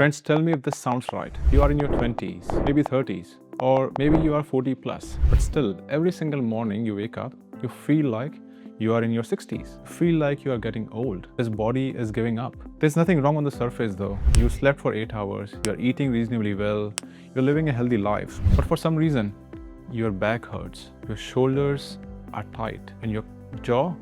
Friends, tell me if this sounds right. You are in your 20s, maybe 30s, or maybe you are 40 plus, but still, every single morning you wake up, you feel like you are in your 60s. You feel like you are getting old. This body is giving up. There's nothing wrong on the surface though. You slept for 8 hours, you are eating reasonably well, you're living a healthy life, but for some reason, your back hurts, your shoulders are tight, and your jaw,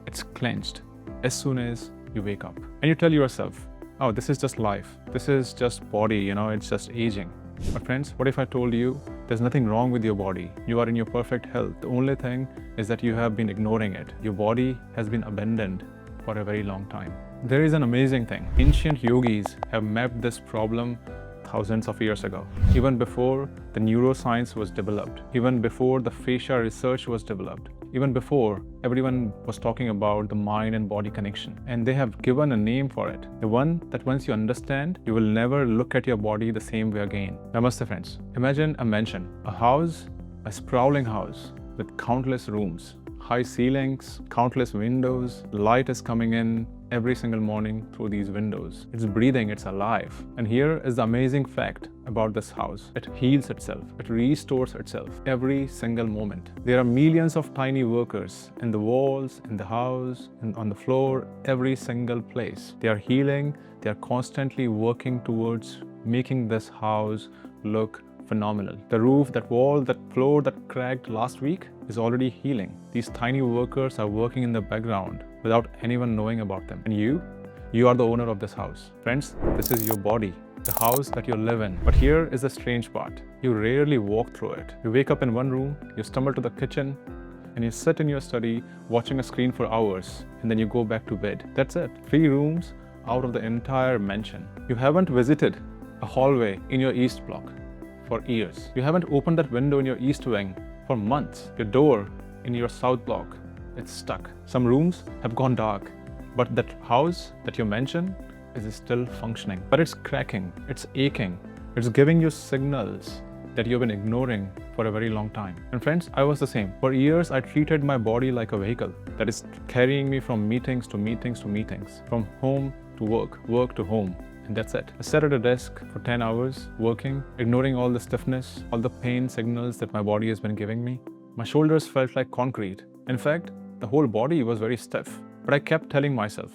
it's clenched as soon as you wake up. And you tell yourself, oh, this is just life. This is just body, it's just aging. But friends, what if I told you there's nothing wrong with your body? You are in your perfect health. The only thing is that you have been ignoring it. Your body has been abandoned for a very long time. There is an amazing thing. Ancient yogis have mapped this problem thousands of years ago. Even before the neuroscience was developed, even before the fascia research was developed, even before everyone was talking about the mind and body connection. And they have given a name for it. The one that once you understand, you will never look at your body the same way again. Namaste friends. Imagine a mansion, a house, a sprawling house with countless rooms, high ceilings, countless windows. Light is coming in every single morning through these windows. It's breathing, it's alive. And here is the amazing fact about this house. It heals itself, it restores itself every single moment. There are millions of tiny workers in the walls, in the house, and on the floor, every single place. They are healing, they are constantly working towards making this house look phenomenal. The roof, that wall, that floor that cracked last week is already healing. These tiny workers are working in the background without anyone knowing about them. And you are the owner of this house. Friends, this is your body, the house that you live in. But here is the strange part. You rarely walk through it. You wake up in one room, you stumble to the kitchen, and you sit in your study watching a screen for hours, and then you go back to bed. That's it. 3 rooms out of the entire mansion. You haven't visited a hallway in your east block for years. You haven't opened that window in your east wing for months. Your door in your south block, it's stuck. Some rooms have gone dark, but that house that you mentioned is still functioning. But it's cracking, it's aching, it's giving you signals that you've been ignoring for a very long time. And friends, I was the same. For years, I treated my body like a vehicle that is carrying me from meetings to meetings to meetings, from home to work, work to home. And that's it. I sat at a desk for 10 hours, working, ignoring all the stiffness, all the pain signals that my body has been giving me. My shoulders felt like concrete. In fact, the whole body was very stiff. But I kept telling myself,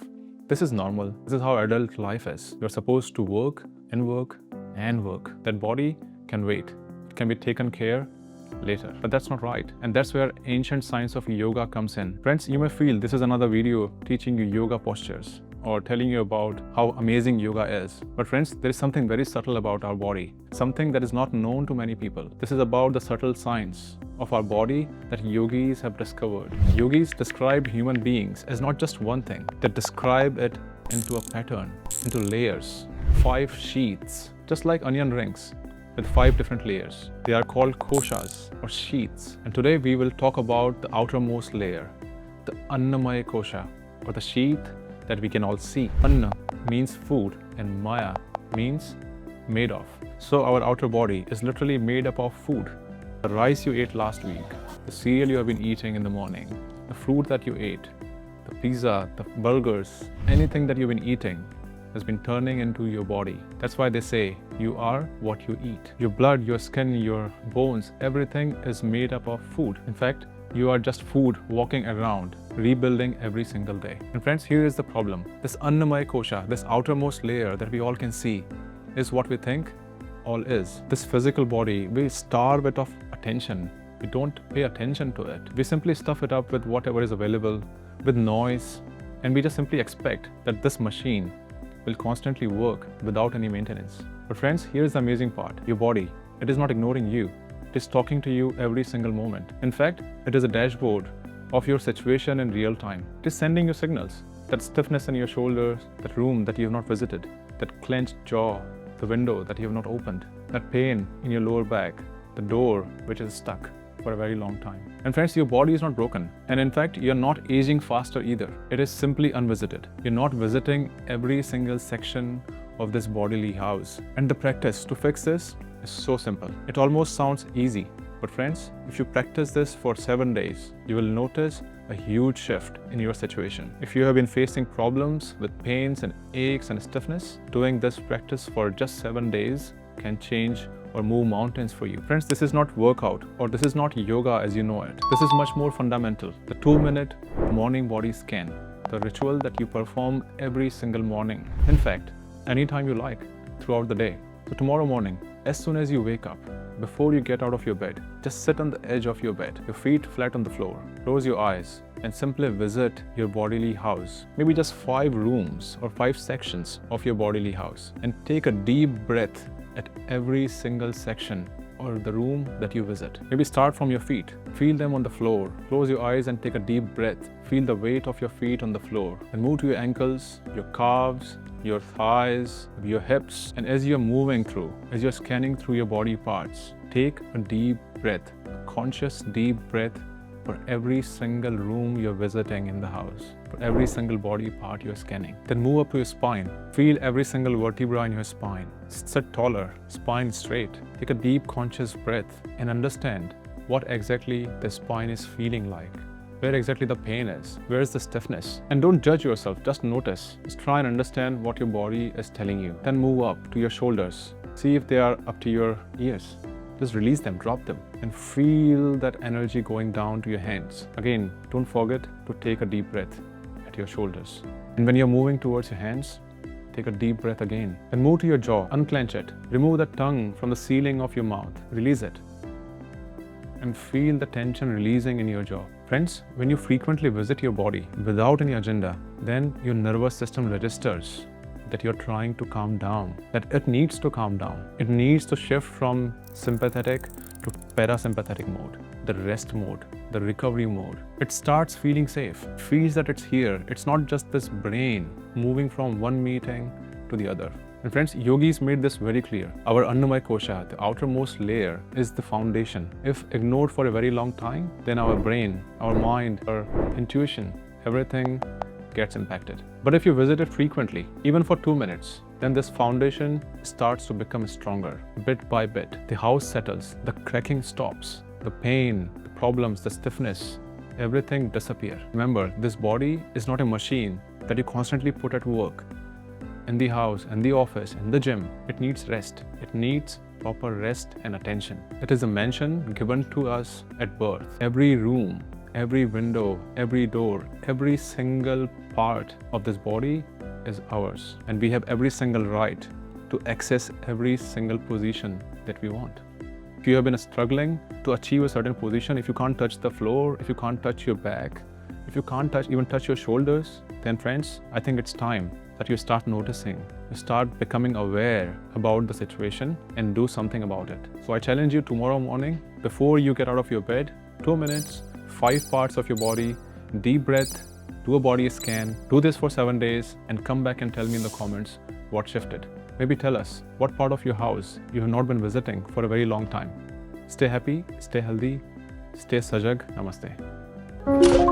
this is normal. This is how adult life is. You're supposed to work and work and work. That body can wait. It can be taken care later. But that's not right. And that's where ancient science of yoga comes in. Friends, you may feel this is another video teaching you yoga postures, or telling you about how amazing yoga is. But friends, there is something very subtle about our body, something that is not known to many people. This is about the subtle science of our body that yogis have discovered. Yogis describe human beings as not just one thing. They describe it into a pattern, into layers, 5 sheaths, just like onion rings with 5 different layers. They are called koshas or sheaths. And today we will talk about the outermost layer, the Annamaya Kosha, or the sheath that we can all see. Anna means food and Maya means made of. So our outer body is literally made up of food. The rice you ate last week, the cereal you have been eating in the morning, the fruit that you ate, the pizza, the burgers, anything that you've been eating has been turning into your body. That's why they say you are what you eat. Your blood, your skin, your bones, everything is made up of food. In fact, you are just food walking around, rebuilding every single day. And friends, here is the problem. This Annamaya Kosha, this outermost layer that we all can see, is what we think all is. This physical body, we starve it of attention. We don't pay attention to it. We simply stuff it up with whatever is available, with noise, and we just simply expect that this machine will constantly work without any maintenance. But friends, here's the amazing part. Your body, it is not ignoring you. It is talking to you every single moment. In fact, it is a dashboard of your situation in real time. It is sending you signals. That stiffness in your shoulders, that room that you have not visited, that clenched jaw, the window that you have not opened, that pain in your lower back, the door which is stuck for a very long time. And friends, your body is not broken. And in fact, you're not aging faster either. It is simply unvisited. You're not visiting every single section of this bodily house. And the practice to fix this is so simple. It almost sounds easy, But friends, if you practice this for 7 days, you will notice a huge shift in your situation. If you have been facing problems with pains and aches and stiffness, doing this practice for just 7 days can change or move mountains for you. Friends, this is not workout or this is not yoga as you know it. This is much more fundamental. The 2-minute morning body scan, the ritual that you perform every single morning. In fact, anytime you like throughout the day. So tomorrow morning, as soon as you wake up, before you get out of your bed, just sit on the edge of your bed, your feet flat on the floor, close your eyes and simply visit your bodily house. Maybe just 5 rooms or 5 sections of your bodily house and take a deep breath at every single section or the room that you visit. Maybe start from your feet. Feel them on the floor. Close your eyes and take a deep breath. Feel the weight of your feet on the floor. And move to your ankles, your calves, your thighs, your hips. And as you're moving through, as you're scanning through your body parts, take a deep breath, a conscious deep breath for every single room you're visiting in the house, for every single body part you're scanning. Then move up to your spine. Feel every single vertebra in your spine. Sit taller, spine straight. Take a deep conscious breath and understand what exactly the spine is feeling like, where exactly the pain is, where is the stiffness. And don't judge yourself, just notice. Just try and understand what your body is telling you. Then move up to your shoulders. See if they are up to your ears. Just release them, drop them, and feel that energy going down to your hands. Again, don't forget to take a deep breath at your shoulders. And when you're moving towards your hands, take a deep breath again. Then move to your jaw, unclench it. Remove the tongue from the ceiling of your mouth. Release it. And feel the tension releasing in your jaw. Friends, when you frequently visit your body without any agenda, then your nervous system registers that you're trying to calm down, that it needs to calm down. It needs to shift from sympathetic to parasympathetic mode, the rest mode, the recovery mode. It starts feeling safe, feels that it's here. It's not just this brain moving from one meeting to the other. And friends, yogis made this very clear. Our Annamaya Kosha, the outermost layer, is the foundation. If ignored for a very long time, then our brain, our mind, our intuition, everything gets impacted. But if you visit it frequently, even for 2 minutes, then this foundation starts to become stronger. Bit by bit, the house settles, the cracking stops, the pain, the problems, the stiffness, everything disappears. Remember, this body is not a machine that you constantly put at work. In the house, in the office, in the gym, it needs rest. It needs proper rest and attention. It is a mansion given to us at birth. Every room, every window, every door, every single part of this body is ours. And we have every single right to access every single position that we want. If you have been struggling to achieve a certain position, if you can't touch the floor, if you can't touch your back, if you can't even touch your shoulders, then friends, I think it's time that you start noticing, you start becoming aware about the situation and do something about it. So I challenge you tomorrow morning, before you get out of your bed, 2 minutes, 5 parts of your body, deep breath, do a body scan, do this for 7 days and come back and tell me in the comments what shifted. Maybe tell us what part of your house you have not been visiting for a very long time. Stay happy, stay healthy, stay SAJAG. Namaste.